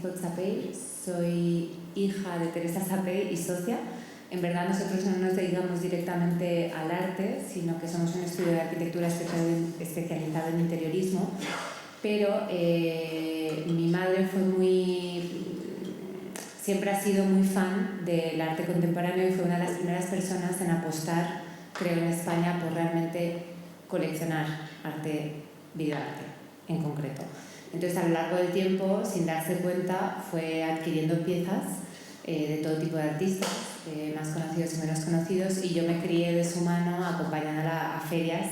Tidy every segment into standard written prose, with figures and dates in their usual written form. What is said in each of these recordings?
Izquierdo Chapey, soy hija de Teresa Chapey y socia. En verdad nosotros no nos dedicamos directamente al arte, sino que somos un estudio de arquitectura especializado en interiorismo, pero mi madre siempre ha sido muy fan del arte contemporáneo y fue una de las primeras personas en apostar, creo, en España por realmente coleccionar videoarte en concreto. Entonces, a lo largo del tiempo, sin darse cuenta, fue adquiriendo piezas de todo tipo de artistas, más conocidos y menos conocidos, y yo me crié de su mano acompañándola a ferias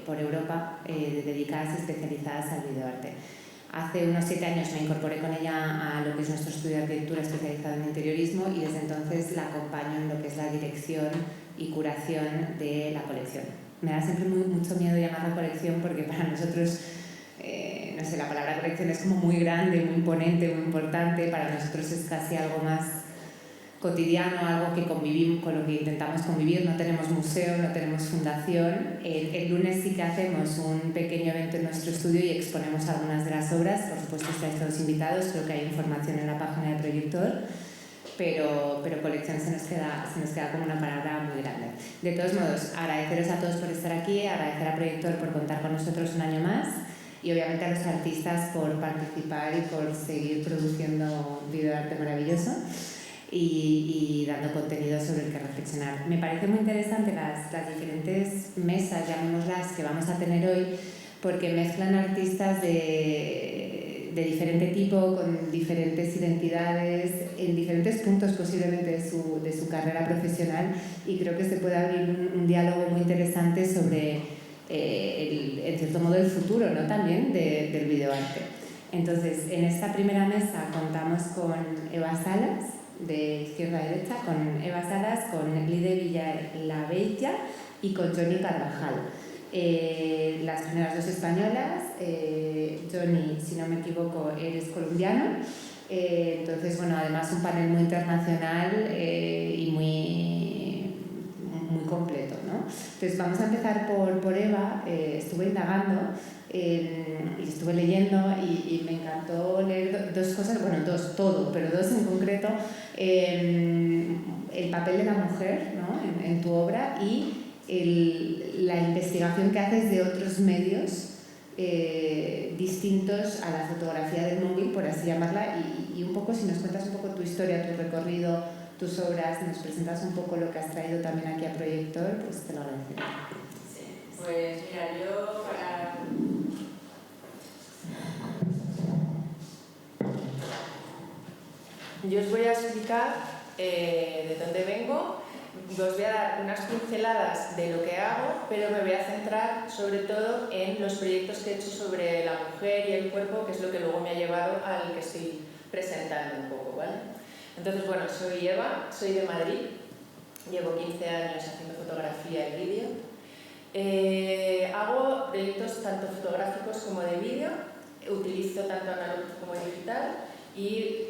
por Europa dedicadas y especializadas al videoarte. Hace unos 7 años me incorporé con ella a lo que es nuestro estudio de arquitectura especializado en interiorismo y desde entonces la acompaño en lo que es la dirección y curación de la colección. Me da siempre mucho miedo llamarla colección porque para nosotros, no sé, la palabra colección es como muy grande, muy imponente, muy importante. Para nosotros es casi algo más cotidiano, algo que convivimos, con lo que intentamos convivir. No tenemos museo, no tenemos fundación. El lunes sí que hacemos un pequeño evento en nuestro estudio y exponemos algunas de las obras. Por supuesto estáis todos invitados, creo que hay información en la página de Proyector, pero colección se nos queda como una palabra muy grande. De todos modos, agradeceros a todos por estar aquí, agradecer a Proyector por contar con nosotros un año más y obviamente a los artistas por participar y por seguir produciendo videoarte maravilloso y dando contenido sobre el que reflexionar. Me parece muy interesante las diferentes mesas, llamémoslas, que vamos a tener hoy, porque mezclan artistas de diferente tipo, con diferentes identidades, en diferentes puntos posiblemente de su carrera profesional, y creo que se puede abrir un diálogo muy interesante sobre, en cierto modo, el futuro, ¿no?, también del videoarte. Entonces, en esta primera mesa contamos con Eva Salas, de izquierda a derecha, con Eva Salas, con Lide Villalabella y con Johnny Carvajal. Las primeras dos españolas. Johnny, si no me equivoco, eres colombiano. Entonces, bueno, además un panel muy internacional y muy completo, ¿no? Entonces, vamos a empezar por Eva. Estuve indagando y estuve leyendo y me encantó leer dos cosas, bueno, todo, pero dos en concreto. El papel de la mujer, ¿no?, en tu obra y la investigación que haces de otros medios distintos a la fotografía del móvil, por así llamarla, y un poco, si nos cuentas un poco tu historia, tu recorrido, tus obras, nos presentas un poco lo que has traído también aquí a Proyector, pues te lo agradezco. Sí, pues mira, yo os voy a explicar de dónde vengo. Os voy a dar unas pinceladas de lo que hago, pero me voy a centrar sobre todo en los proyectos que he hecho sobre la mujer y el cuerpo, que es lo que luego me ha llevado al que estoy presentando un poco, ¿vale? Entonces, bueno, soy Eva, soy de Madrid, llevo 15 años haciendo fotografía y vídeo. Hago proyectos tanto fotográficos como de vídeo, utilizo tanto analógico como digital, y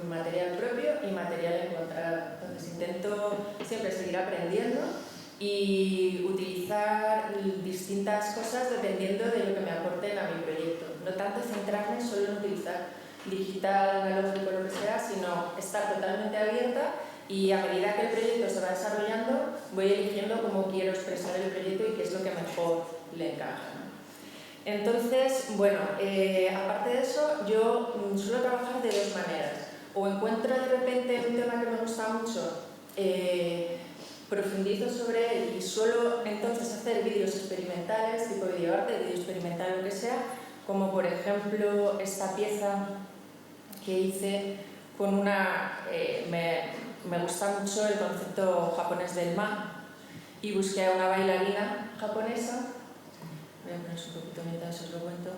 material propio y material encontrado. Entonces intento siempre seguir aprendiendo y utilizar distintas cosas dependiendo de lo que me aporten a mi proyecto. No tanto centrarme solo en utilizar digital, analógico, lo que sea, sino estar totalmente abierta y a medida que el proyecto se va desarrollando voy eligiendo cómo quiero expresar el proyecto y qué es lo que mejor le encaja. Entonces, bueno, aparte de eso, yo suelo trabajar de dos maneras. O encuentro de repente un tema que me gusta mucho, profundizo sobre él y suelo entonces hacer vídeos experimentales, tipo videoarte, vídeo experimental, lo que sea, como por ejemplo esta pieza que hice con una... me gusta mucho el concepto japonés del ma y busqué a una bailarina japonesa. Voy a poner un poquito mientras os lo cuento.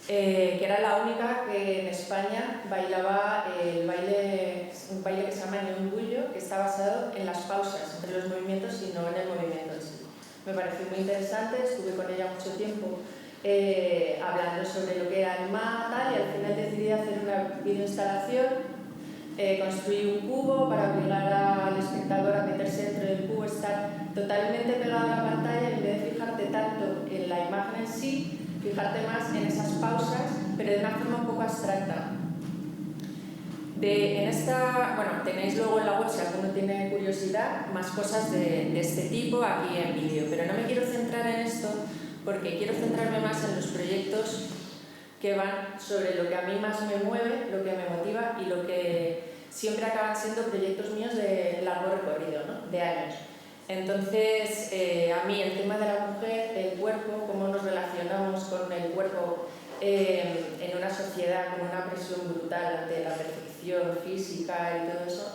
Que era la única que en España bailaba un baile que se llama Nyongulyo, que está basado en las pausas entre los movimientos y no en el movimiento en sí. Me pareció muy interesante, estuve con ella mucho tiempo hablando sobre lo que era el ma, tal, y al final decidí hacer una videoinstalación. Construí un cubo para obligar al espectador a meterse dentro del cubo, estar totalmente pegado a la pantalla y en vez de fijarte tanto en la imagen en sí, fijarte más en esas pausas, pero de una forma un poco abstracta. Tenéis luego en la web, si alguno tiene curiosidad, más cosas de este tipo aquí en vídeo, pero no me quiero centrar en esto porque quiero centrarme más en los proyectos que van sobre lo que a mí más me mueve, lo que me motiva y lo que siempre acaban siendo proyectos míos de largo recorrido, ¿no? De años. Entonces, a mí el tema de la mujer, el cuerpo, cómo nos relacionamos con el cuerpo en una sociedad con una presión brutal ante la perfección física y todo eso,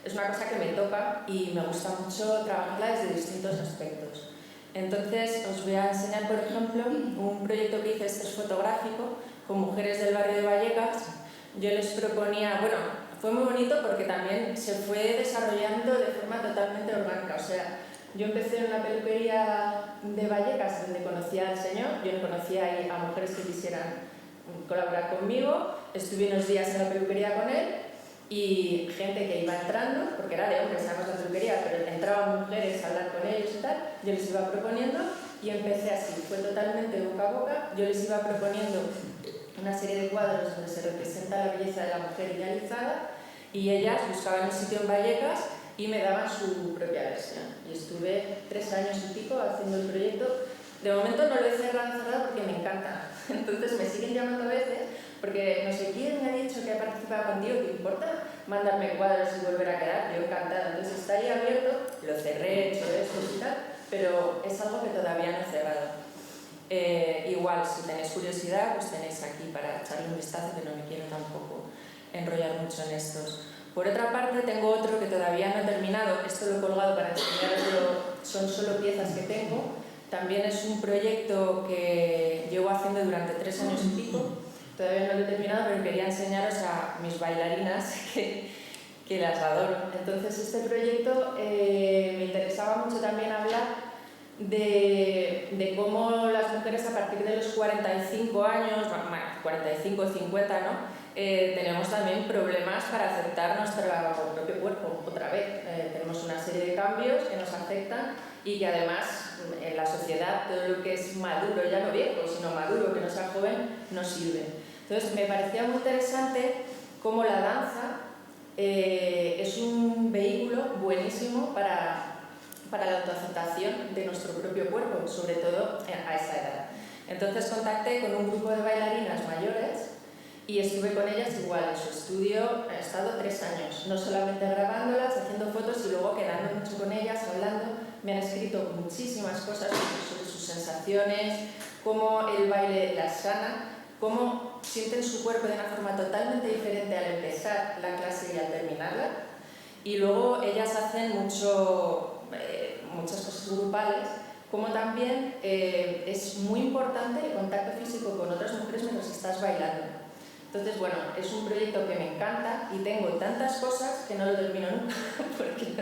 es una cosa que me toca y me gusta mucho trabajarla desde distintos aspectos. Entonces, os voy a enseñar, por ejemplo, un proyecto que hice, este es fotográfico, con mujeres del barrio de Vallecas. Yo les proponía, fue muy bonito porque también se fue desarrollando de forma totalmente orgánica. O sea, yo empecé en una peluquería de Vallecas donde conocía al señor, yo no conocía ahí a mujeres que quisieran colaborar conmigo, estuve unos días en la peluquería con él y gente que iba entrando, porque era de hombres, además la peluquería, pero entraban mujeres a hablar con ellos y tal, yo les iba proponiendo y empecé así, fue totalmente boca a boca, yo les iba proponiendo una serie de cuadros donde se representa la belleza de la mujer idealizada y ellas buscaban un sitio en Vallecas y me daban su propia versión. Y estuve 3 años y pico haciendo el proyecto. De momento no lo he cerrado porque me encanta. Entonces me siguen llamando a veces porque no sé quién me ha dicho que ha participado contigo, ¿te importa mandarme cuadros y volver a quedar? Yo encantada. Entonces está ahí abierto, lo cerré, he hecho esto y tal, pero es algo que todavía no he cerrado. Igual, si tenéis curiosidad, pues tenéis aquí para echarle un vistazo, que no me quiero tampoco enrollar mucho en estos. Por otra parte, tengo otro que todavía no he terminado, esto lo he colgado para enseñaroslo, son solo piezas que tengo. También es un proyecto que llevo haciendo durante 3 años y pico, todavía no lo he terminado, pero quería enseñaros a mis bailarinas que las adoro. Entonces, este proyecto me interesaba mucho también hablar de cómo las mujeres a partir de los 45 años, 45 o 50, ¿no? Tenemos también problemas para aceptar nuestro propio cuerpo otra vez. Tenemos una serie de cambios que nos afectan y que además en la sociedad todo lo que es maduro, ya no viejo, sino maduro, que no sea joven, no sirve. Entonces me parecía muy interesante cómo la danza es un vehículo buenísimo para la autoaceptación de nuestro propio cuerpo, sobre todo a esa edad. Entonces contacté con un grupo de bailarinas mayores y estuve con ellas igual en su estudio, he estado 3 años, no solamente grabándolas, haciendo fotos y luego quedando mucho con ellas, hablando. Me han escrito muchísimas cosas sobre sus sensaciones, cómo el baile las sana, cómo sienten su cuerpo de una forma totalmente diferente al empezar la clase y al terminarla. Y luego ellas hacen muchas cosas grupales, como también es muy importante el contacto físico con otras mujeres mientras estás bailando. Entonces, bueno, es un proyecto que me encanta y tengo tantas cosas que no lo termino nunca porque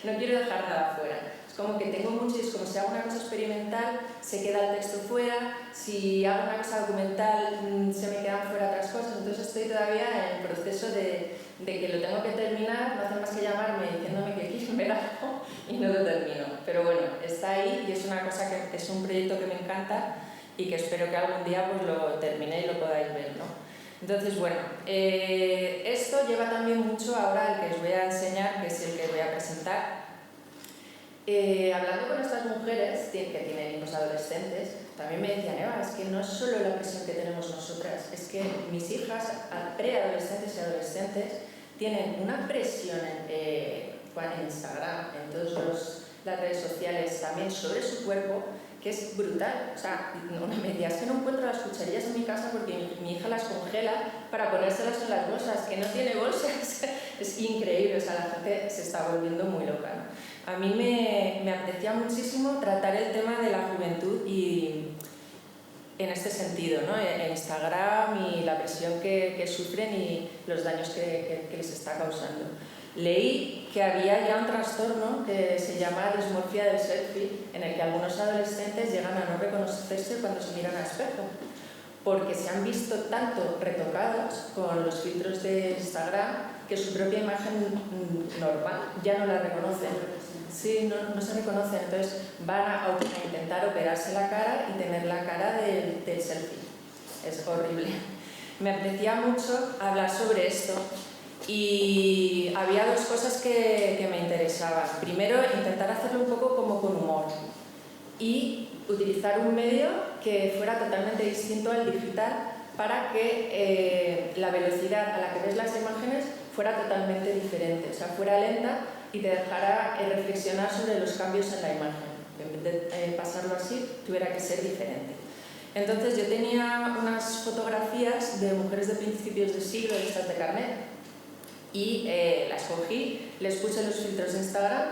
no quiero dejar nada fuera. Es como que tengo mucho y es como si hago una cosa experimental, se queda el texto fuera, si hago una cosa documental se me quedan fuera otras cosas, entonces estoy todavía en el proceso de que lo tengo que terminar, no hacen más que llamarme diciéndome que quieren ver algo y no lo termino. Pero bueno, está ahí y es una cosa que es un proyecto que me encanta y que espero que algún día pues lo termine y lo podáis ver, ¿no? Entonces, bueno, esto lleva también mucho ahora el que os voy a enseñar, que es el que voy a presentar. Hablando con estas mujeres que tienen hijos adolescentes, también me decían, Eva, es que no es solo la presión que tenemos nosotras, es que mis hijas, preadolescentes y adolescentes, tienen una presión en Instagram, en todas las redes sociales, también sobre su cuerpo, que es brutal. O sea, una media es que no encuentro las cucharillas en mi casa porque mi hija las congela para ponérselas en las bolsas, que no tiene bolsas. Es increíble, o sea, la gente se está volviendo muy loca, ¿no? A mí me apetecía muchísimo tratar el tema de la juventud y en este sentido, ¿no? En Instagram y la presión que sufren y los daños que les está causando. Leí que había ya un trastorno que se llama dismorfia del selfie, en el que algunos adolescentes llegan a no reconocerse cuando se miran al espejo, porque se han visto tanto retocados con los filtros de Instagram que su propia imagen normal ya no la reconocen. Sí, no se reconocen, entonces van a intentar operarse la cara y tener la cara del selfie. Es horrible. me apetecía mucho hablar sobre esto y había dos cosas que me interesaban. Primero, intentar hacerlo un poco como con humor y utilizar un medio que fuera totalmente distinto al digital para que la velocidad a la que ves las imágenes fuera totalmente diferente, o sea, fuera lenta y te dejara reflexionar sobre los cambios en la imagen. En vez de pasarlo así, tuviera que ser diferente. Entonces yo tenía unas fotografías de mujeres de principios de siglo, estas de carnet, y las cogí, les puse los filtros de Instagram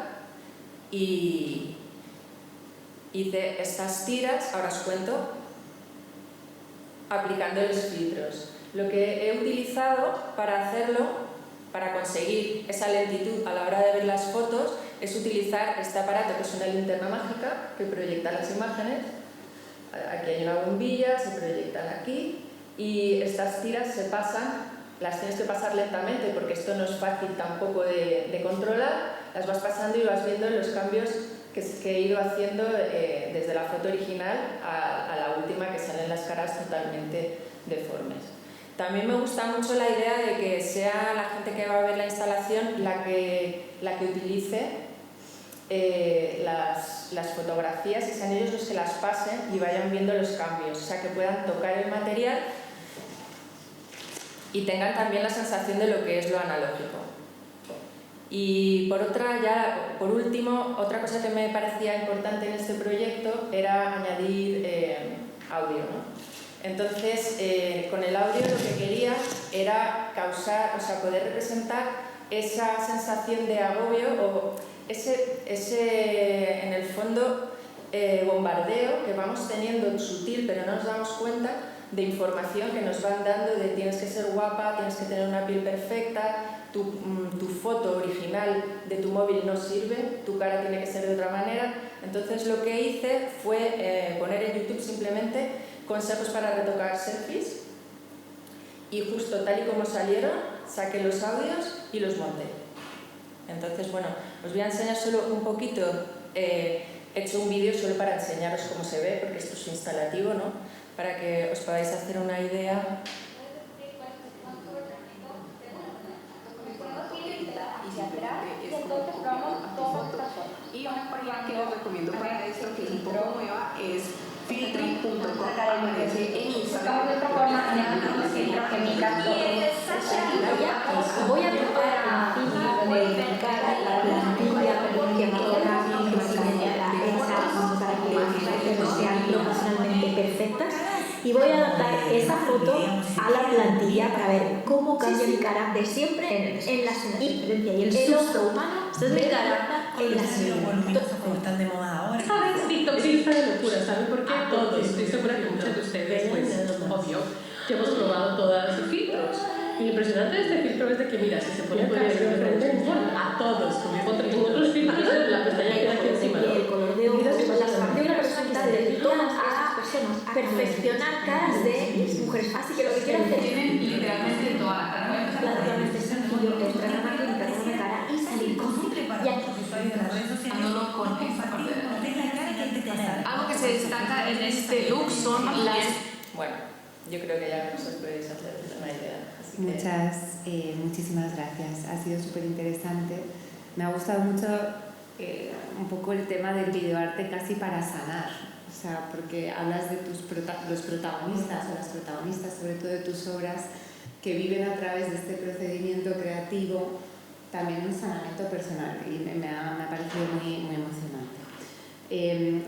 y hice estas tiras, ahora os cuento, aplicando los filtros. Lo que he utilizado para hacerlo, para conseguir esa lentitud a la hora de ver las fotos, es utilizar este aparato que es una linterna mágica que proyecta las imágenes. Aquí hay una bombilla, se proyectan aquí y estas tiras se pasan, las tienes que pasar lentamente porque esto no es fácil tampoco de controlar, las vas pasando y vas viendo los cambios que he ido haciendo desde la foto original a la última, que salen las caras totalmente deformes. También me gusta mucho la idea de que sea la gente que va a ver la instalación la que utilice las fotografías y sean ellos los que las pasen y vayan viendo los cambios, o sea, que puedan tocar el material y tengan también la sensación de lo que es lo analógico. Y por último, otra cosa que me parecía importante en este proyecto era añadir audio, ¿no? Entonces, con el audio lo que quería era causar, o sea, poder representar esa sensación de agobio o ese en el fondo, bombardeo que vamos teniendo sutil, pero no nos damos cuenta, de información que nos van dando de tienes que ser guapa, tienes que tener una piel perfecta, tu foto original de tu móvil no sirve, tu cara tiene que ser de otra manera. Entonces lo que hice fue poner en YouTube simplemente consejos para retocar selfies y justo tal y como salieron, saqué los audios y los monté. Entonces, bueno, os voy a enseñar solo un poquito, he hecho un vídeo solo para enseñaros cómo se ve, porque esto es instalativo, ¿no? Para que os podáis hacer una idea. Y una página que les recomiendo para esto, que es un poco nueva, es filtri.com. Aparece en Instagram. Voy a preparar la plantilla que sean proporcionalmente perfectas y voy a adaptar esa foto a la plantilla para ver cómo cambia mi cara de siempre en la transferencia y el susto humano de cara en la como están de moda ahora. ¿Sabes? TikTok está de locura, ¿saben por qué? Todos, estoy segura que muchos de ustedes, pues, obvio, que hemos probado todos sus filtros. Y lo impresionante de este filtro es de que, mira, si se pone el cabello de frente, a todos, como en otros filtros, la pestaña queda aquí encima, ¿no? El color de ojos, de una persona de todas esas personas, perfeccionar caras de mujeres. Así que lo que quiero hacer es literalmente toda la cara. relativamente sencillo, entrar a la máquina, entrar a la cara y salir con Algo que se destaca en este look son las... Bueno, yo creo que ya os podéis hacer una idea. Muchísimas gracias. Ha sido súper interesante. Me ha gustado mucho un poco el tema del videoarte casi para sanar. O sea, porque hablas de los protagonistas o las protagonistas, sobre todo de tus obras, que viven a través de este procedimiento creativo también un sanamiento personal y me ha parecido muy, muy emocionante.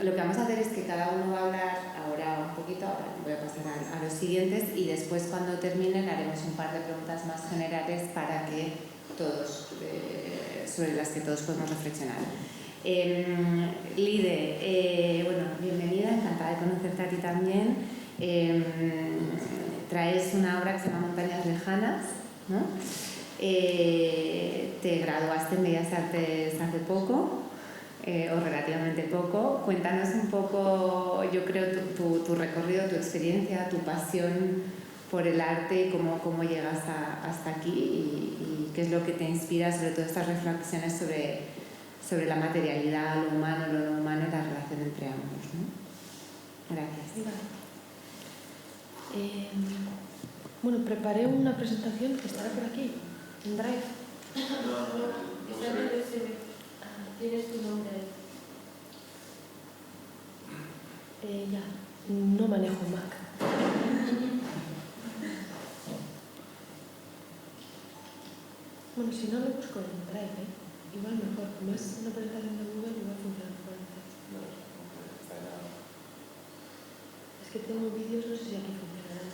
Lo que vamos a hacer es que cada uno va a hablar ahora un poquito, ahora voy a pasar a los siguientes y después cuando terminen haremos un par de preguntas más generales para que todos, sobre las que todos podemos reflexionar. Lide, bueno, bienvenida, encantada de conocerte a ti también. Traes una obra que se llama Montañas Lejanas, ¿no? Te graduaste en Bellas Artes hace poco, o relativamente poco. Cuéntanos un poco, yo creo, tu recorrido, tu experiencia, tu pasión por el arte, cómo llegas hasta aquí y qué es lo que te inspira, sobre todo estas reflexiones sobre la materialidad, lo humano, lo no humano y la relación entre ambos, ¿no? Gracias. Bueno, preparé una presentación que estará por aquí, en Drive. ¿Tienes tu nombre? Ya, no manejo Mac. Bueno, si no lo busco en Drive, igual mejor. Como es una presentación de Google, igual funciona mejor en Drive. Es que tengo vídeos, no sé si aquí funcionará.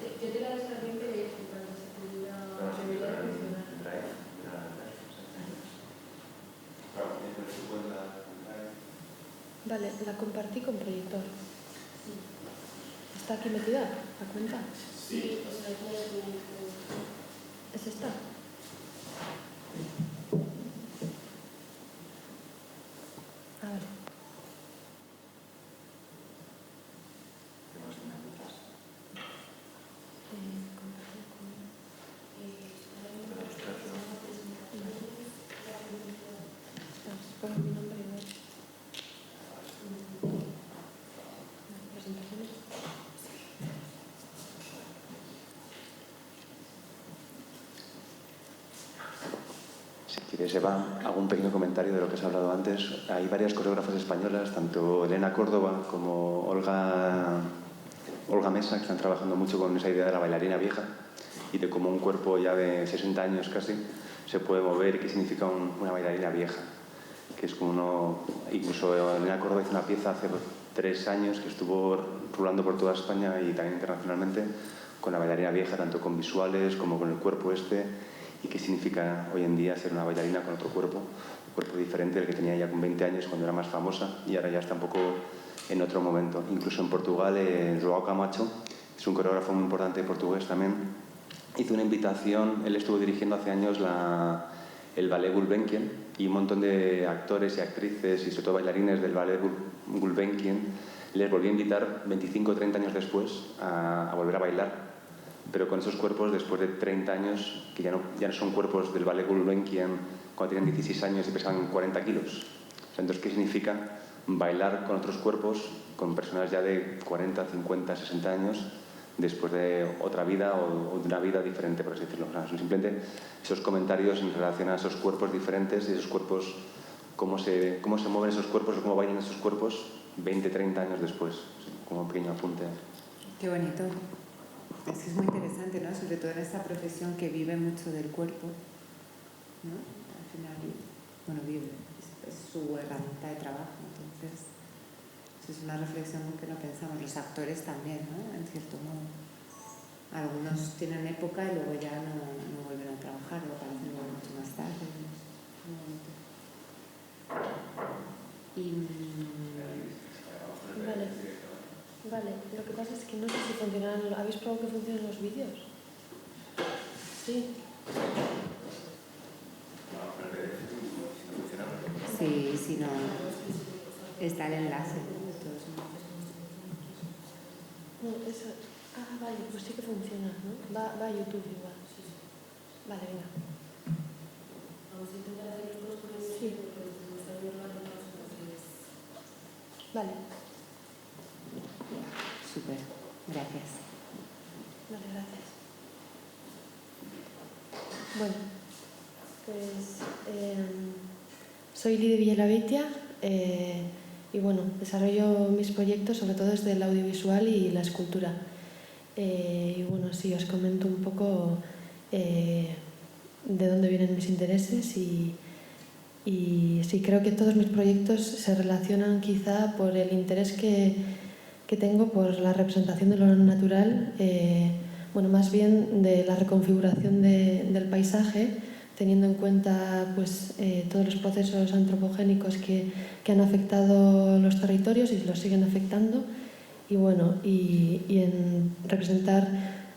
Yo te la descargué, pero cuando se pudiera funcionar. Vale, la compartí con proyector. ¿Está aquí metida la cuenta? Sí, ¿Es esta? Ah, vale. Pongo mi nombre igual. Presentaciones. Si quieres, Eva, hago un pequeño comentario de lo que has hablado antes. Hay varias coreógrafas españolas, tanto Elena Córdoba como Olga Mesa, que están trabajando mucho con esa idea de la bailarina vieja y de cómo un cuerpo ya de 60 años casi se puede mover y qué significa una bailarina vieja. Que es como uno... Incluso Elena Córdoba hizo una pieza hace 3 años que estuvo rulando por toda España y también internacionalmente con la bailarina vieja, tanto con visuales como con el cuerpo y qué significa hoy en día ser una bailarina con otro cuerpo, un cuerpo diferente del que tenía ya con 20 años cuando era más famosa y ahora ya está un poco en otro momento. Incluso en Portugal, João Camacho, es un coreógrafo muy importante portugués también, hizo una invitación. Él estuvo dirigiendo hace años el ballet Gulbenkian y un montón de actores y actrices y sobre todo bailarines del ballet Gulbenkian les volvió a invitar 25 o 30 años después a volver a bailar, pero con esos cuerpos después de 30 años que ya no son cuerpos del ballet Gulbenkian cuando tienen 16 años y pesan 40 kilos. O sea, entonces, ¿qué significa bailar con otros cuerpos, con personas ya de 40, 50, 60 años después de otra vida o de una vida diferente, por así decirlo? O sea, son simplemente esos comentarios en relación a esos cuerpos diferentes y esos cuerpos, cómo se mueven esos cuerpos o cómo bailan esos cuerpos 20, 30 años después, como un pequeño apunte. Qué bonito. Es muy interesante, ¿no? Sobre todo en esta profesión que vive mucho del cuerpo, ¿no? Al final, bueno, vive, es su herramienta de trabajo, entonces es una reflexión que no pensamos. Los actores también, ¿no? En cierto modo. Algunos tienen época y luego ya no vuelven a trabajar, lo aparecen luego mucho más tarde. Vale, lo que pasa es que no sé si funcionan. ¿Habéis probado que funcionan los vídeos? Sí. Sí, si no, está el enlace. No, eso... Ah, vale, pues sí que funciona, ¿no? Va a YouTube igual. Vale, venga. Sí. Vale. Súper, gracias. Vale, gracias. Bueno, pues soy Lidia Villalabeitia y bueno, desarrollo mis proyectos sobre todo desde el audiovisual y la escultura. Y bueno, sí, os comento un poco de dónde vienen mis intereses y sí, creo que todos mis proyectos se relacionan quizá por el interés que tengo por la representación de lo natural, bueno, más bien de la reconfiguración del paisaje, teniendo en cuenta pues, todos los procesos antropogénicos que han afectado los territorios y los siguen afectando, y bueno, y en representar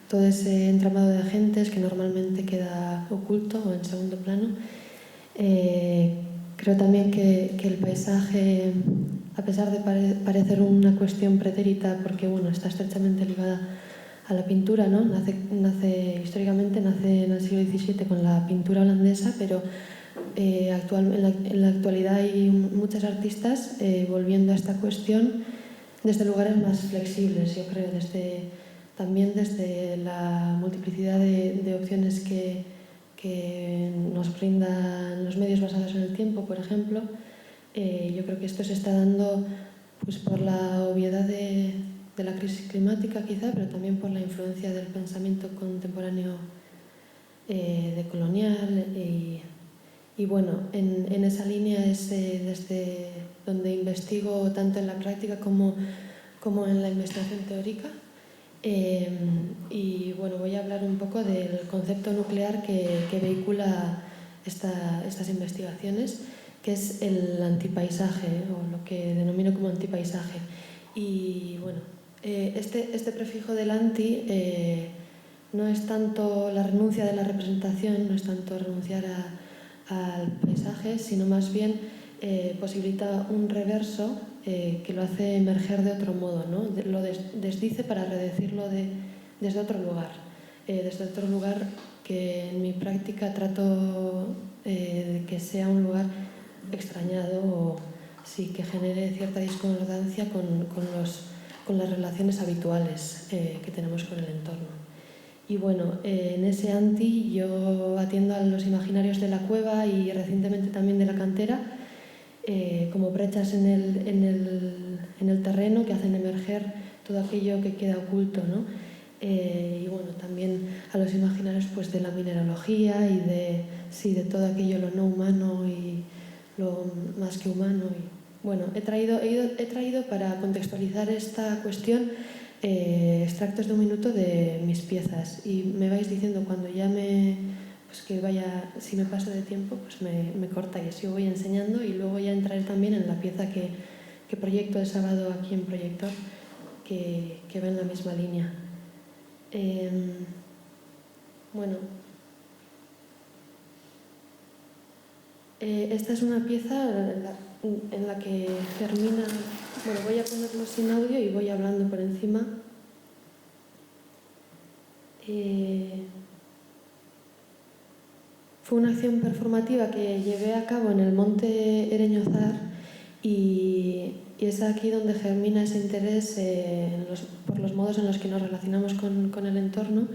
todo ese entramado de agentes que normalmente queda oculto o en segundo plano. Creo también que el paisaje, a pesar de parecer una cuestión pretérita, porque bueno, está estrechamente ligada a la pintura, ¿no? Históricamente nace en el siglo XVII con la pintura holandesa, pero en la actualidad hay muchos artistas volviendo a esta cuestión desde lugares más flexibles, yo creo, desde también desde la multiplicidad de opciones que nos brindan los medios basados en el tiempo, por ejemplo. Yo creo que esto se está dando pues, por la obviedad de la crisis climática quizá, pero también por la influencia del pensamiento contemporáneo decolonial y bueno, en esa línea es desde donde investigo tanto en la práctica como en la investigación teórica. Y bueno, voy a hablar un poco del concepto nuclear que vehicula estas investigaciones, que es el antipaisaje, o lo que denomino como antipaisaje. Y bueno, este prefijo del anti no es tanto la renuncia de la representación, no es tanto renunciar al paisaje, sino más bien posibilita un reverso que lo hace emerger de otro modo, ¿no? Lo desdice para redecirlo desde otro lugar. Desde otro lugar que en mi práctica trato de que sea un lugar extrañado o sí que genere cierta discordancia con las relaciones habituales que tenemos con el entorno. Y bueno, en ese anti yo atiendo a los imaginarios de la cueva y recientemente también de la cantera, como brechas en el terreno que hacen emerger todo aquello que queda oculto, ¿no? Y bueno, también a los imaginarios pues, de la mineralogía y de todo aquello lo no humano y lo más que humano. Y, bueno, he traído para contextualizar esta cuestión extractos de un minuto de mis piezas y me vais diciendo cuando ya pues que vaya, si me paso de tiempo, pues me cortáis. Yo voy enseñando y luego ya entraré también en la pieza que proyecto el sábado aquí en Proyector, que va en la misma línea. Bueno, esta es una pieza en la que termina... Bueno, voy a ponerlo sin audio y voy hablando por encima. Fue una acción performativa que llevé a cabo en el monte Ereñozar y es aquí donde germina ese interés por los modos en los que nos relacionamos con el entorno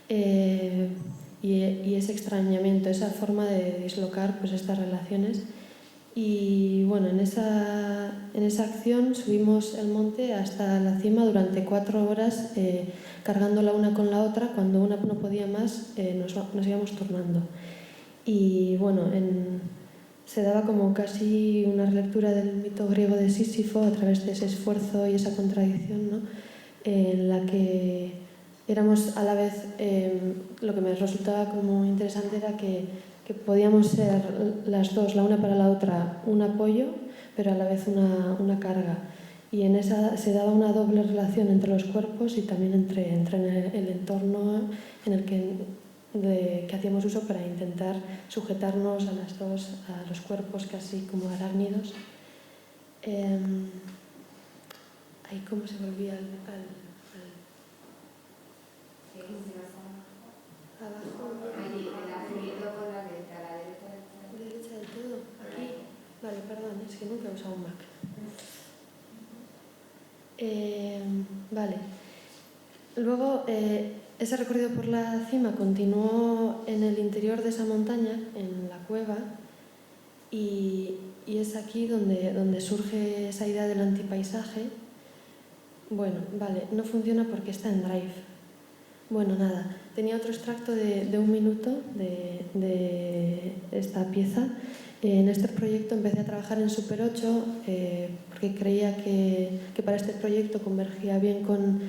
y ese extrañamiento, esa forma de dislocar pues, estas relaciones. Y bueno, en esa acción subimos el monte hasta la cima durante 4 horas, cargando la una con la otra. Cuando una no podía más, nos íbamos turnando. Y bueno, se daba como casi una relectura del mito griego de Sísifo a través de ese esfuerzo y esa contradicción, ¿no? En la que éramos a la vez, lo que me resultaba como interesante era que podíamos ser las dos, la una para la otra, un apoyo, pero a la vez una carga. Y en esa se daba una doble relación entre los cuerpos y también entre el entorno en el que hacíamos uso para intentar sujetarnos a las dos, a los cuerpos casi como arácnidos. Ahí cómo se volvía abajo. Ahí, el azulito con la letra, a la derecha del todo. Aquí. Vale, perdón, es que nunca he usado un Mac. Vale. Luego, ese recorrido por la cima continuó en el interior de esa montaña, en la cueva, y es aquí donde surge esa idea del antipaisaje. Bueno, vale, no funciona porque está en Drive. Bueno, nada, tenía otro extracto de un minuto de esta pieza. En este proyecto empecé a trabajar en Super 8 porque creía que para este proyecto convergía bien con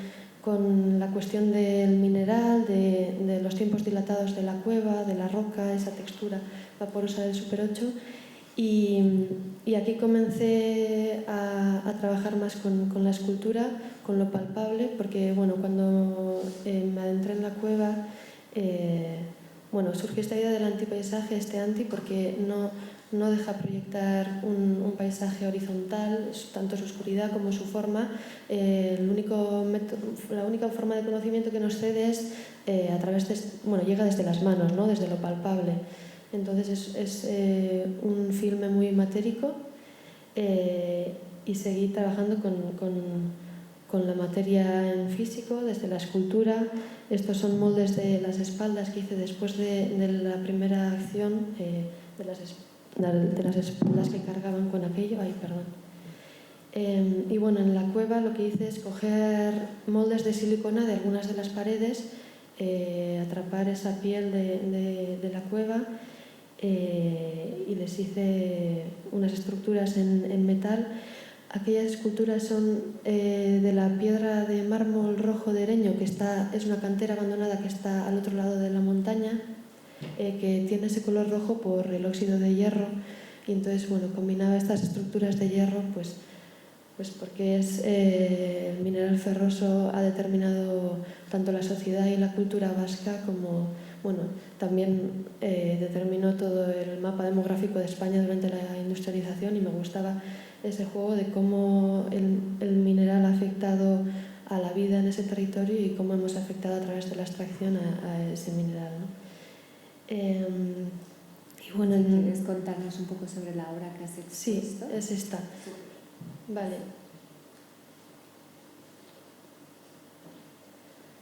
la cuestión del mineral, de los tiempos dilatados de la cueva, de la roca, esa textura vaporosa del Super 8. Y aquí comencé a trabajar más con la escultura, con lo palpable, porque bueno, cuando me adentré en la cueva, bueno, surgió esta idea del antipaisaje, porque no deja proyectar un paisaje horizontal, tanto su oscuridad como su forma. La única forma de conocimiento que nos cede es a través llega desde las manos, ¿no? Desde lo palpable. Entonces es un filme muy matérico y seguí trabajando con la materia en físico, desde la escultura. Estos son moldes de las espaldas que hice después de la primera acción, de las espaldas que cargaban con aquello. Ay, perdón. Y bueno, en la cueva lo que hice es coger moldes de silicona de algunas de las paredes, atrapar esa piel de la cueva y les hice unas estructuras en metal. Aquellas esculturas son de la piedra de mármol rojo de Ereño, que es una cantera abandonada que está al otro lado de la montaña, que tiene ese color rojo por el óxido de hierro. Y entonces, bueno, combinaba estas estructuras de hierro, pues porque el mineral ferroso ha determinado tanto la sociedad y la cultura vasca como, bueno, también determinó todo el mapa demográfico de España durante la industrialización, y me gustaba ese juego de cómo el mineral ha afectado a la vida en ese territorio y cómo hemos afectado a través de la extracción a ese mineral, ¿no? Y bueno, ¿Quieres contarnos un poco sobre la obra que has expuesto? Sí, es esta. Vale.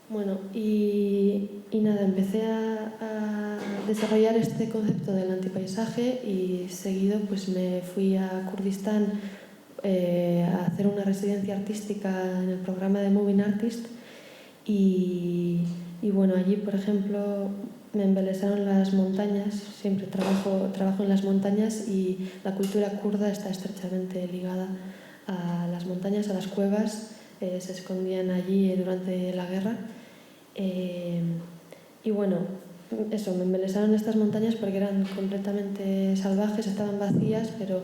Bueno, y nada, empecé a desarrollar este concepto del antipaisaje y seguido pues me fui a Kurdistán a hacer una residencia artística en el programa de Moving Artist y bueno, allí por ejemplo me embelesaron las montañas. Siempre trabajo en las montañas y la cultura kurda está estrechamente ligada a las montañas, a las cuevas. Se escondían allí durante la guerra. Y bueno, eso, me embelesaron estas montañas porque eran completamente salvajes, estaban vacías, pero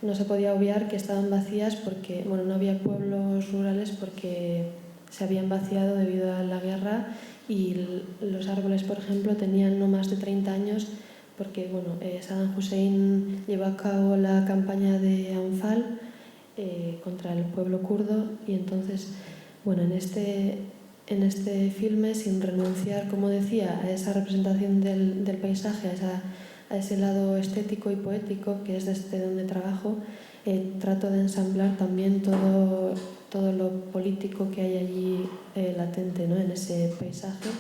no se podía obviar que estaban vacías porque, bueno, no había pueblos rurales porque se habían vaciado debido a la guerra, y los árboles, por ejemplo, tenían no más de 30 años porque, bueno, Saddam Hussein llevó a cabo la campaña de Anfal contra el pueblo kurdo, y entonces, bueno, en este filme, sin renunciar, como decía, a esa representación del paisaje, a ese lado estético y poético que es desde donde trabajo, trato de ensamblar también todo lo político que hay allí latente, ¿no?, en ese paisaje,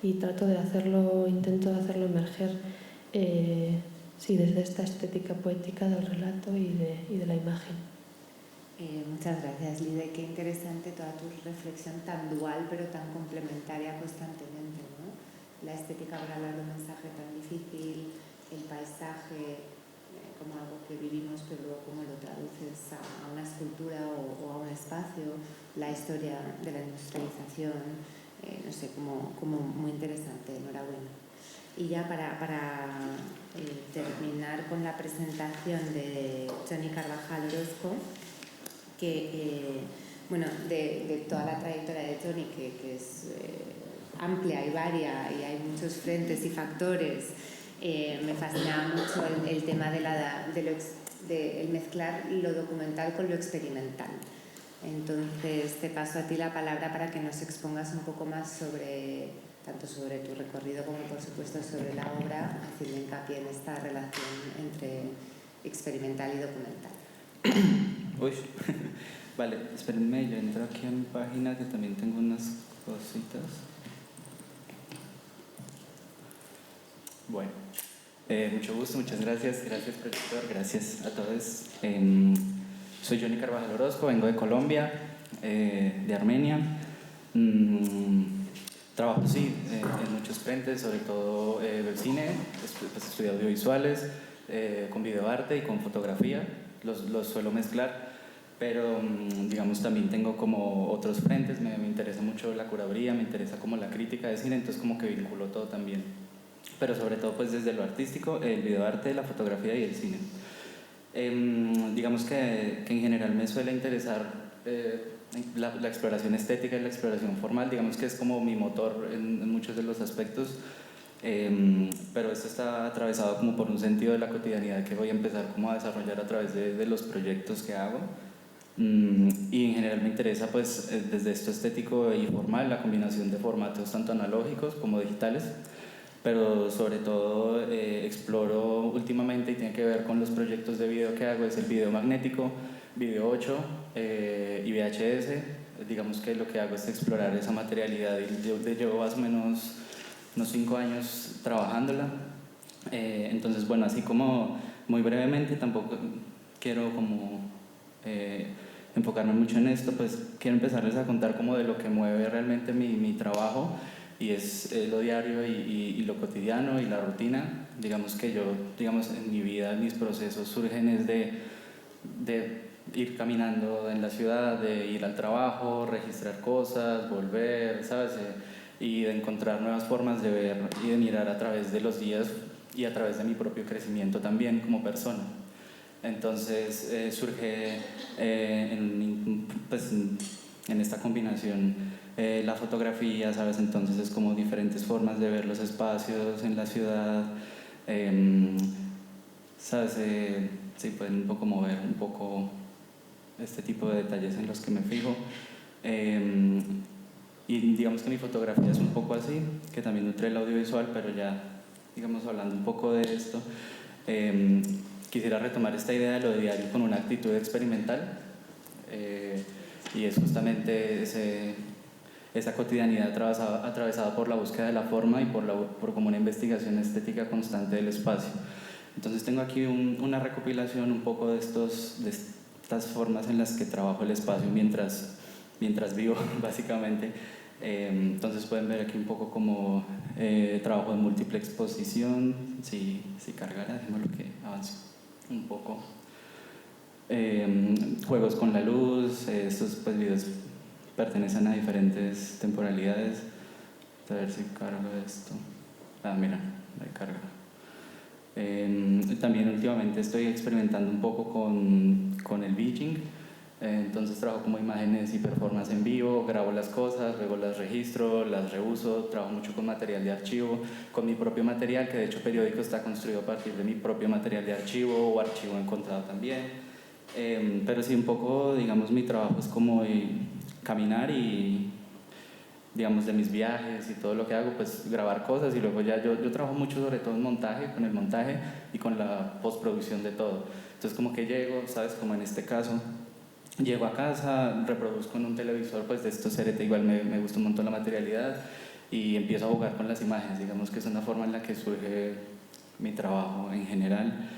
y intento de hacerlo emerger desde esta estética poética del relato y de la imagen. Muchas gracias, Lide. Qué interesante toda tu reflexión tan dual pero tan complementaria constantemente, ¿no? La estética para hablar de un mensaje tan difícil, el paisaje como algo que vivimos, pero luego cómo lo traduces a una escultura o a un espacio, la historia de la industrialización, no sé, como muy interesante. Enhorabuena. Y ya para terminar con la presentación de Johnny Carvajal Orozco, que bueno, de toda la trayectoria de Johnny, que es amplia y varia y hay muchos frentes y factores, me fascinaba mucho el tema de mezclar lo documental con lo experimental. Entonces te paso a ti la palabra para que nos expongas un poco más tanto sobre tu recorrido como por supuesto sobre la obra, haciendo hincapié en esta relación entre experimental y documental. Uy, vale, espérenme, yo entro aquí a mi página que también tengo unas cositas. Bueno, mucho gusto, muchas gracias profesor, gracias a todos. Soy Johnny Carvajal Orozco, vengo de Colombia, de Armenia. Trabajo en muchos frentes, sobre todo del cine, pues estudié audiovisuales, con videoarte y con fotografía, los suelo mezclar, pero digamos también tengo como otros frentes. Me interesa mucho la curaduría, me interesa como la crítica de cine, entonces como que vinculo todo también, pero sobre todo pues desde lo artístico, el videoarte, la fotografía y el cine. Digamos que en general me suele interesar la exploración estética y la exploración formal, digamos que es como mi motor en muchos de los aspectos, pero esto está atravesado como por un sentido de la cotidianidad que voy a empezar como a desarrollar a través de los proyectos que hago, y en general me interesa pues desde esto estético y formal la combinación de formatos tanto analógicos como digitales, pero sobre todo exploro últimamente, y tiene que ver con los proyectos de video que hago, es el video magnético, video 8, y VHS. Digamos que lo que hago es explorar esa materialidad y yo llevo más o menos unos 5 años trabajándola. Entonces, bueno, así como muy brevemente, tampoco quiero como enfocarme mucho en esto, pues quiero empezarles a contar como de lo que mueve realmente mi trabajo, y es lo diario y lo cotidiano y la rutina. Digamos que yo, en mi vida, mis procesos surgen es de ir caminando en la ciudad, de ir al trabajo, registrar cosas, volver, ¿sabes? Y de encontrar nuevas formas de ver y de mirar a través de los días y a través de mi propio crecimiento también como persona. Entonces surge en esta combinación la fotografía, ¿sabes? Entonces es como diferentes formas de ver los espacios en la ciudad, ¿sabes? Sí, pueden un poco mover un poco este tipo de detalles en los que me fijo. Y digamos que mi fotografía es un poco así, que también nutre el audiovisual, pero ya, digamos, hablando un poco de esto, quisiera retomar esta idea de lo diario con una actitud experimental, y es justamente esa cotidianidad atravesada por la búsqueda de la forma y por como una investigación estética constante del espacio. Entonces tengo aquí una recopilación un poco de estas formas en las que trabajo el espacio mientras vivo, básicamente. Entonces pueden ver aquí un poco como trabajo de múltiple exposición. Si cargara, déjame que avance un poco. Juegos con la luz. Estos pues videos pertenecen a diferentes temporalidades. A ver si cargo esto. Mira, ahí carga. También últimamente estoy experimentando un poco con el beaching. Entonces trabajo como imágenes y performance en vivo, grabo las cosas, luego las registro, las reuso, trabajo mucho con material de archivo, con mi propio material, que de hecho Periódico está construido a partir de mi propio material de archivo o archivo encontrado también. Pero sí, un poco, digamos, mi trabajo es como caminar y, digamos, de mis viajes y todo lo que hago, pues grabar cosas, y luego ya yo trabajo mucho sobre todo en montaje, con el montaje y con la postproducción de todo. Entonces como que llego, ¿sabes? Como en este caso, llego a casa, reproduzco en un televisor pues de estos CRT, igual me gusta un montón la materialidad, y empiezo a jugar con las imágenes. Digamos que es una forma en la que surge mi trabajo en general.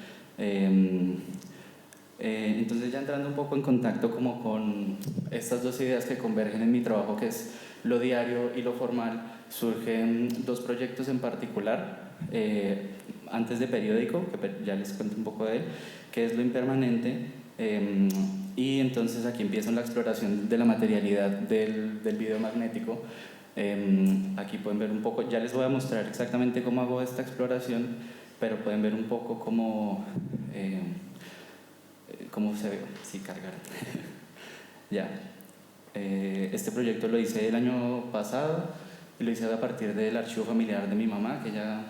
Entonces ya entrando un poco en contacto como con estas dos ideas que convergen en mi trabajo, que es lo diario y lo formal, surgen dos proyectos en particular, antes de Periódico, que ya les cuento un poco de él, que es Lo Impermanente. Y entonces aquí empieza la exploración de la materialidad del video magnético. Aquí pueden ver un poco, ya les voy a mostrar exactamente cómo hago esta exploración, pero pueden ver un poco cómo se ve, si cargar. Ya. Este proyecto lo hice el año pasado, y lo hice a partir del archivo familiar de mi mamá, que ella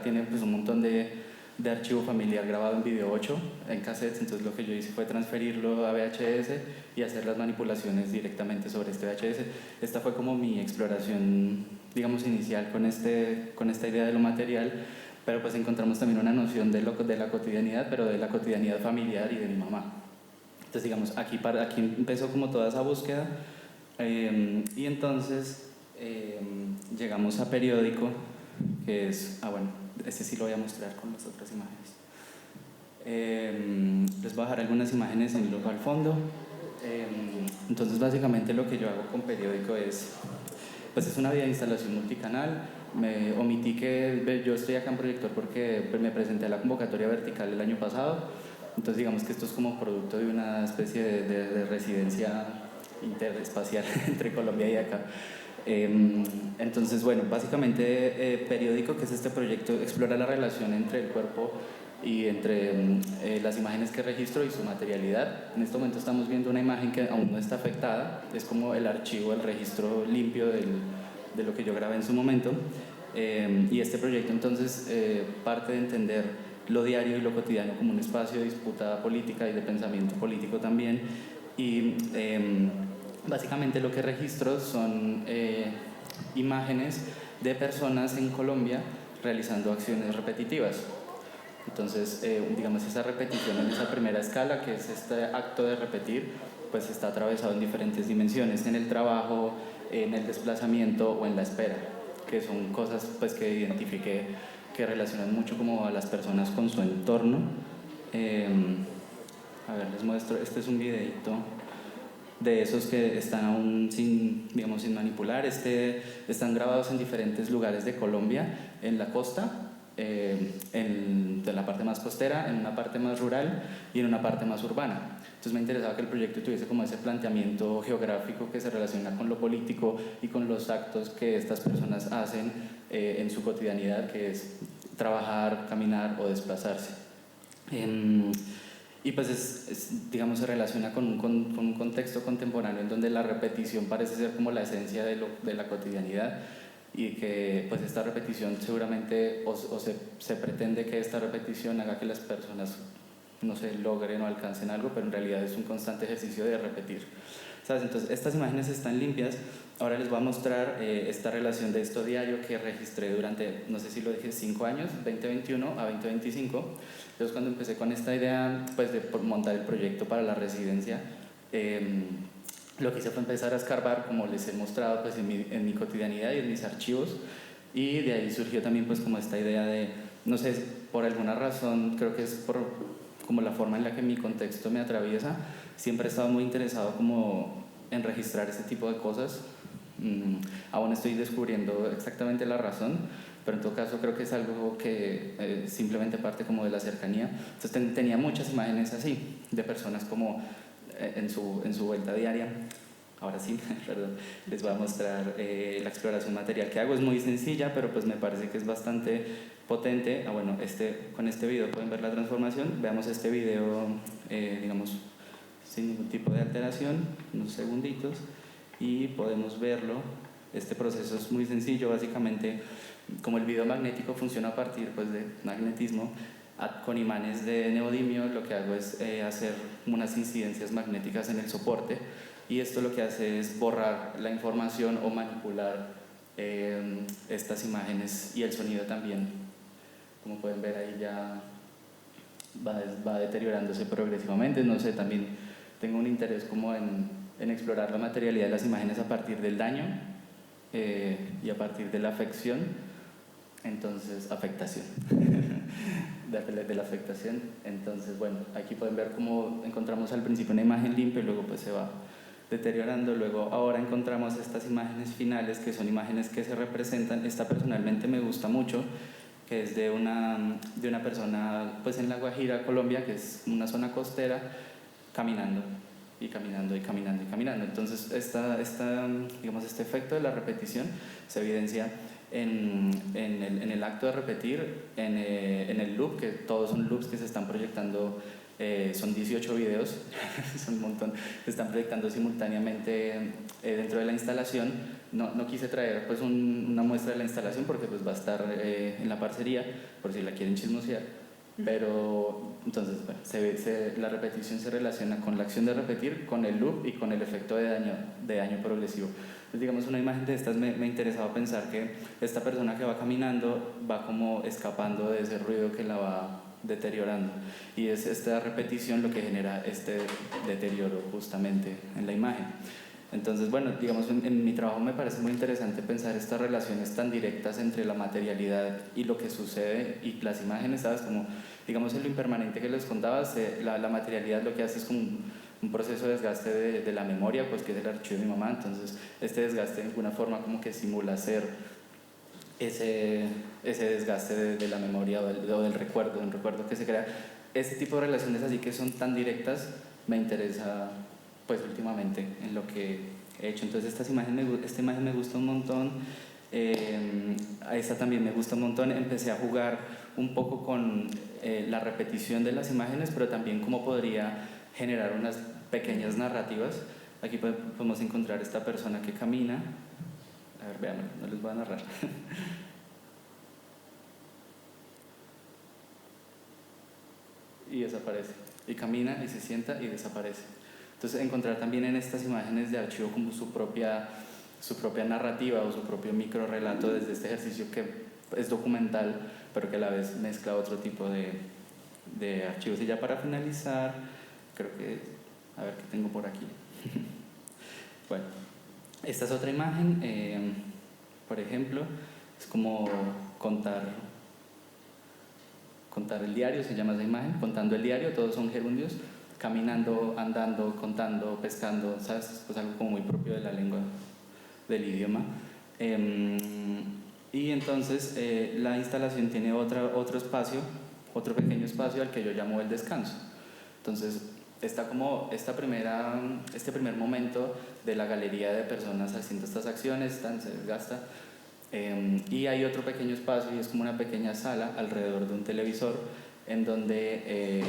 tiene pues un montón de archivo familiar grabado en video 8, en cassettes. Entonces lo que yo hice fue transferirlo a VHS y hacer las manipulaciones directamente sobre este VHS. Esta fue como mi exploración, digamos, inicial con esta idea de lo material, pero pues encontramos también una noción de la cotidianidad, pero de la cotidianidad familiar y de mi mamá. Entonces, digamos, aquí empezó como toda esa búsqueda, y entonces llegamos a Periódico, que es, este sí lo voy a mostrar con las otras imágenes. Les voy a dejar algunas imágenes en luego al fondo. Entonces básicamente lo que yo hago con Periódico es una videoinstalación multicanal. Me omití que yo estoy acá en Proyector porque me presenté a la convocatoria vertical el año pasado. Entonces digamos que esto es como producto de una especie de residencia interespacial entre Colombia y acá. Entonces, bueno, básicamente Periódico, que es este proyecto, explora la relación entre el cuerpo y entre las imágenes que registro y su materialidad. En este momento estamos viendo una imagen que aún no está afectada, es como el archivo, el registro limpio de lo que yo grabé en su momento. Y este proyecto entonces parte de entender lo diario y lo cotidiano como un espacio de disputa política y de pensamiento político también. Y básicamente lo que registro son imágenes de personas en Colombia realizando acciones repetitivas. Entonces, digamos, esa repetición en esa primera escala, que es este acto de repetir, pues está atravesado en diferentes dimensiones, en el trabajo, en el desplazamiento o en la espera, que son cosas pues, que identifiqué que relacionan mucho como a las personas con su entorno. A ver, les muestro, este es un videito de esos que están aún sin manipular. Están grabados en diferentes lugares de Colombia, en la costa, en la parte más costera, en una parte más rural y en una parte más urbana. Entonces me interesaba que el proyecto tuviese como ese planteamiento geográfico que se relaciona con lo político y con los actos que estas personas hacen en su cotidianidad, que es trabajar, caminar o desplazarse. Y pues digamos, se relaciona con un contexto contemporáneo en donde la repetición parece ser como la esencia de la cotidianidad, y que pues esta repetición seguramente se pretende que esta repetición haga que las personas no sé, logren o alcancen algo, pero en realidad es un constante ejercicio de repetir, ¿sabes? Entonces estas imágenes están limpias. Ahora les voy a mostrar esta relación de esto diario que registré durante, no sé si lo dije, 5 años, 2021 a 2025. Entonces cuando empecé con esta idea pues, de montar el proyecto para la residencia, lo que hice fue empezar a escarbar, como les he mostrado, pues, en mi cotidianidad y en mis archivos, y de ahí surgió también pues, como esta idea de, no sé, por alguna razón, creo que es por como la forma en la que mi contexto me atraviesa, siempre he estado muy interesado como en registrar ese tipo de cosas. Aún estoy descubriendo exactamente la razón, pero en todo caso creo que es algo que simplemente parte como de la cercanía. Entonces tenía muchas imágenes así, de personas como en su vuelta diaria. Ahora sí, perdón, les voy a mostrar la exploración material que hago. Es muy sencilla, pero pues me parece que es bastante potente. Bueno, con este video pueden ver la transformación. Veamos este video, digamos, sin ningún tipo de alteración, unos segunditos, y podemos verlo. Este proceso es muy sencillo, básicamente, como el video magnético funciona a partir pues, de magnetismo, con imanes de neodimio, lo que hago es hacer unas incidencias magnéticas en el soporte, y esto lo que hace es borrar la información o manipular estas imágenes, y el sonido también. Como pueden ver ahí ya va deteriorándose progresivamente. No sé, también tengo un interés como en explorar la materialidad de las imágenes a partir del daño y a partir de la afección. Entonces, afectación. de la afectación. Entonces, bueno, aquí pueden ver cómo encontramos al principio una imagen limpia y luego pues se va deteriorando. Luego ahora encontramos estas imágenes finales, que son imágenes que se representan. Esta personalmente me gusta mucho, que es de una persona pues en La Guajira, Colombia, que es una zona costera, caminando y caminando y caminando y caminando. Entonces digamos, este efecto de la repetición se evidencia en el acto de repetir, en el loop, que todos son loops que se están proyectando. Son 18 videos, son un montón, se están proyectando simultáneamente dentro de la instalación. No quise traer pues, una muestra de la instalación porque pues, va a estar en la parcería, por si la quieren chismosear. Pero entonces, bueno, la repetición se relaciona con la acción de repetir, con el loop y con el efecto de daño progresivo. Entonces, digamos, una imagen de estas me interesaba pensar que esta persona que va caminando va como escapando de ese ruido que la va deteriorando, y es esta repetición lo que genera este deterioro justamente en la imagen. Entonces, bueno, digamos, en mi trabajo me parece muy interesante pensar estas relaciones tan directas entre la materialidad y lo que sucede y las imágenes, ¿sabes? Como, digamos, en lo impermanente que les contaba, la materialidad lo que hace es como un proceso de desgaste de la memoria, pues que es el archivo de mi mamá. Entonces, este desgaste de alguna forma como que simula ser ese desgaste de la memoria o del recuerdo, un recuerdo que se crea. Este tipo de relaciones así que son tan directas me interesa pues últimamente en lo que he hecho. Entonces esta imagen me gusta un montón, esta también me gusta un montón. Empecé a jugar un poco con la repetición de las imágenes, pero también cómo podría generar unas pequeñas narrativas. Aquí podemos encontrar esta persona que camina. A ver, vean, no les voy a narrar. Y desaparece. Y camina y se sienta y desaparece. Entonces, encontrar también en estas imágenes de archivo como su propia narrativa o su propio microrelato desde este ejercicio que es documental, pero que a la vez mezcla otro tipo de de archivos. Y ya para finalizar, creo que, a ver qué tengo por aquí. Bueno, esta es otra imagen, por ejemplo, es como contar el diario, se llama esa imagen, contando el diario, todos son gerundios, caminando, andando, contando, pescando, ¿sabes? Pues algo como muy propio de la lengua, del idioma. Y entonces la instalación tiene otro espacio, otro pequeño espacio al que yo llamo el descanso. Entonces está como este primer momento de la galería de personas haciendo estas acciones, se desgasta. Y hay otro pequeño espacio y es como una pequeña sala alrededor de un televisor en donde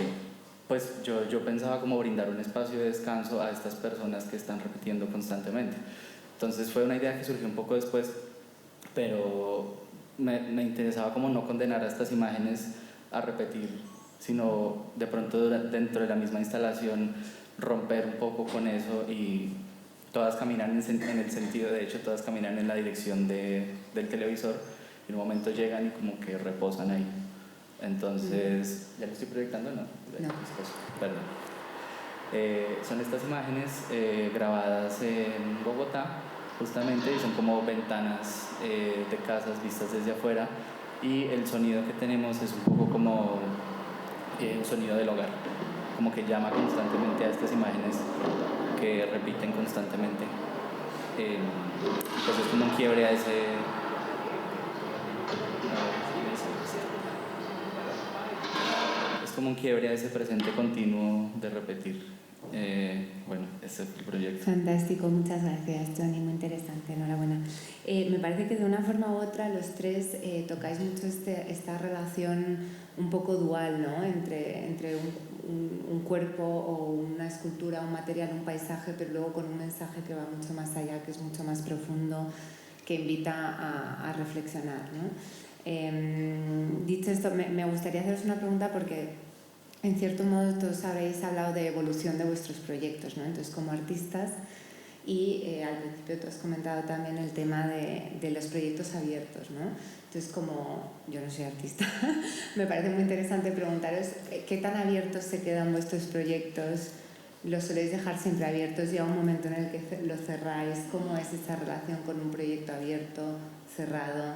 pues yo pensaba como brindar un espacio de descanso a estas personas que están repitiendo constantemente. Entonces fue una idea que surgió un poco después, pero me interesaba como no condenar a estas imágenes a repetir, sino de pronto dentro de la misma instalación romper un poco con eso y todas caminan en el sentido, de hecho todas caminan en la dirección del televisor y en un momento llegan y como que reposan ahí. Entonces, ¿ya lo estoy proyectando? No. Perdón. Son estas imágenes grabadas en Bogotá justamente y son como ventanas de casas vistas desde afuera y el sonido que tenemos es un poco como un sonido del hogar, como que llama constantemente a estas imágenes que repiten constantemente. Entonces es como un quiebre a ese... Es como un quiebre a ese presente continuo de repetir. Bueno, ese es el proyecto. Fantástico, muchas gracias, Johnny, muy interesante, enhorabuena. Me parece que de una forma u otra los tres tocáis mucho esta relación un poco dual, ¿no? Entre un cuerpo o una escultura, un material, un paisaje, pero luego con un mensaje que va mucho más allá, que es mucho más profundo, que invita a reflexionar, ¿no? Dicho esto, me gustaría haceros una pregunta porque en cierto modo todos habréis hablado de evolución de vuestros proyectos, ¿no? Entonces, como artistas, y al principio tú has comentado también el tema de los proyectos abiertos, ¿no? Entonces, como yo no soy artista, me parece muy interesante preguntaros qué tan abiertos se quedan vuestros proyectos, los soléis dejar siempre abiertos, llega un momento en el que lo cerráis, ¿cómo es esa relación con un proyecto abierto, cerrado,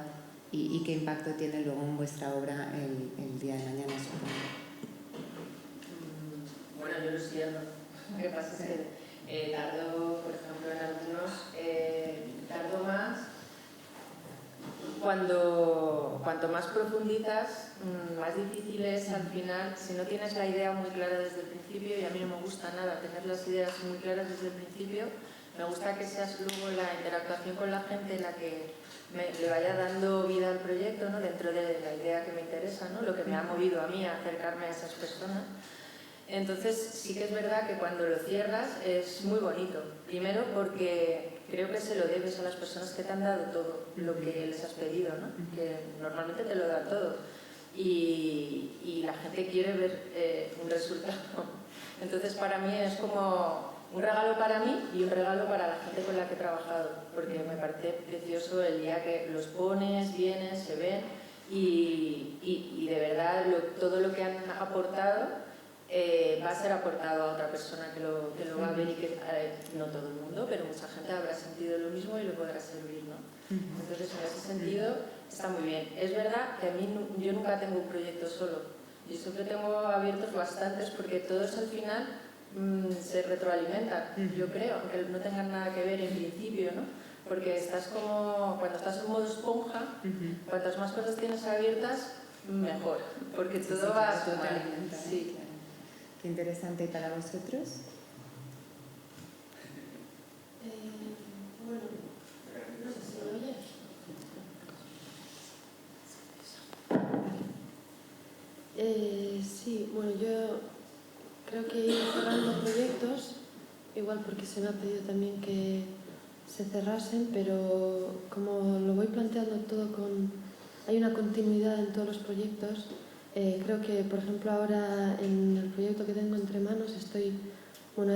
y qué impacto tiene luego en vuestra obra el día de mañana, supongo? Bueno, yo lo cierro. Lo que pasa es que tardo, por ejemplo, en algunos, tardo más. Cuanto más profundizas, más difícil es al final, si no tienes la idea muy clara desde el principio, y a mí no me gusta nada tener las ideas muy claras desde el principio, me gusta que seas luego la interactuación con la gente la que le vaya dando vida al proyecto, ¿no? Dentro de la idea que me interesa, ¿no? Lo que me ha movido a mí a acercarme a esas personas. Entonces sí que es verdad que cuando lo cierras es muy bonito. Primero porque creo que se lo debes a las personas que te han dado todo lo que les has pedido, ¿no? Que normalmente te lo dan todo. Y la gente quiere ver un resultado. Entonces para mí es como un regalo para mí y un regalo para la gente con la que he trabajado. Porque me parece precioso el día que los pones, vienen, se ven y de verdad todo lo que han aportado va a ser aportado a otra persona que lo va a ver y que no todo el mundo, pero mucha gente habrá sentido lo mismo y lo podrá servir, ¿no? Entonces en ese sentido está muy bien. Es verdad que a mí yo nunca tengo un proyecto solo, yo siempre tengo abiertos bastantes porque todos al final se retroalimentan, yo creo, aunque no tengan nada que ver en principio, ¿no? Porque estás como, cuando estás en modo esponja, cuantas más cosas tienes abiertas, mejor, porque todo va a sumar. Sí. Qué interesante. ¿Y para vosotros? Bueno, no sé si me oyes. Sí, bueno, yo creo que he ido cerrando proyectos, igual porque se me ha pedido también que se cerrasen, pero como lo voy planteando todo hay una continuidad en todos los proyectos. Creo que, por ejemplo, ahora en el proyecto que tengo entre manos hay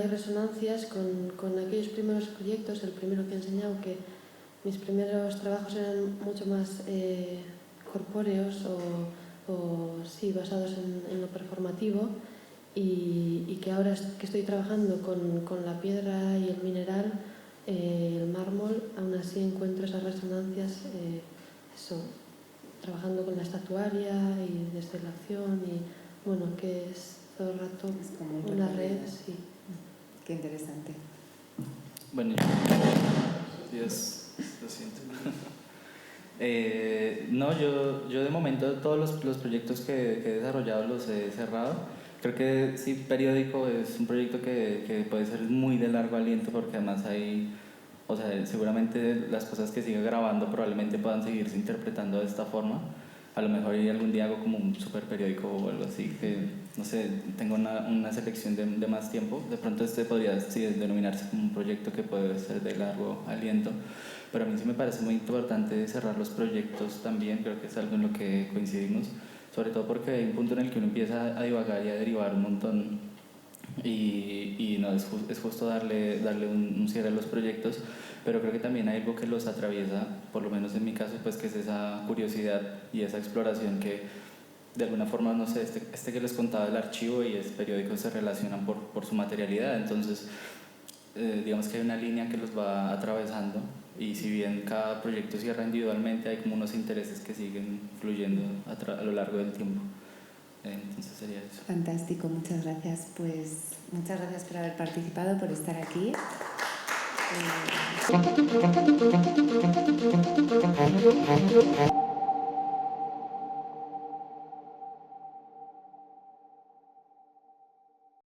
resonancias con aquellos primeros proyectos, el primero que he enseñado, que mis primeros trabajos eran mucho más corpóreos o sí, basados en lo performativo y que ahora que estoy trabajando con la piedra y el mineral, el mármol, aún así encuentro esas resonancias, trabajando con la estatuaria y desde la acción y bueno, que es todo el rato Es como una red, sí. Qué interesante. Bueno, Dios, lo siento. No, yo de momento todos los proyectos que he desarrollado los he cerrado. Creo que sí, Periódico es un proyecto que puede ser muy de largo aliento porque además hay, o sea, seguramente las cosas que siga grabando probablemente puedan seguirse interpretando de esta forma. A lo mejor algún día hago como un super periódico o algo así, que no sé, tengo una selección de más tiempo. De pronto este podría sí, denominarse como un proyecto que puede ser de largo aliento. Pero a mí sí me parece muy importante cerrar los proyectos también, creo que es algo en lo que coincidimos, sobre todo porque hay un punto en el que uno empieza a divagar y a derivar un montón y no, es justo darle un cierre a los proyectos, pero creo que también hay algo que los atraviesa, por lo menos en mi caso, pues que es esa curiosidad y esa exploración que de alguna forma, no sé, este que les contaba del archivo y este periódico se relacionan por su materialidad, entonces digamos que hay una línea que los va atravesando y si bien cada proyecto cierra individualmente hay como unos intereses que siguen fluyendo a lo largo del tiempo. Entonces sería eso. Fantástico, muchas gracias. Pues muchas gracias por haber participado, por estar aquí.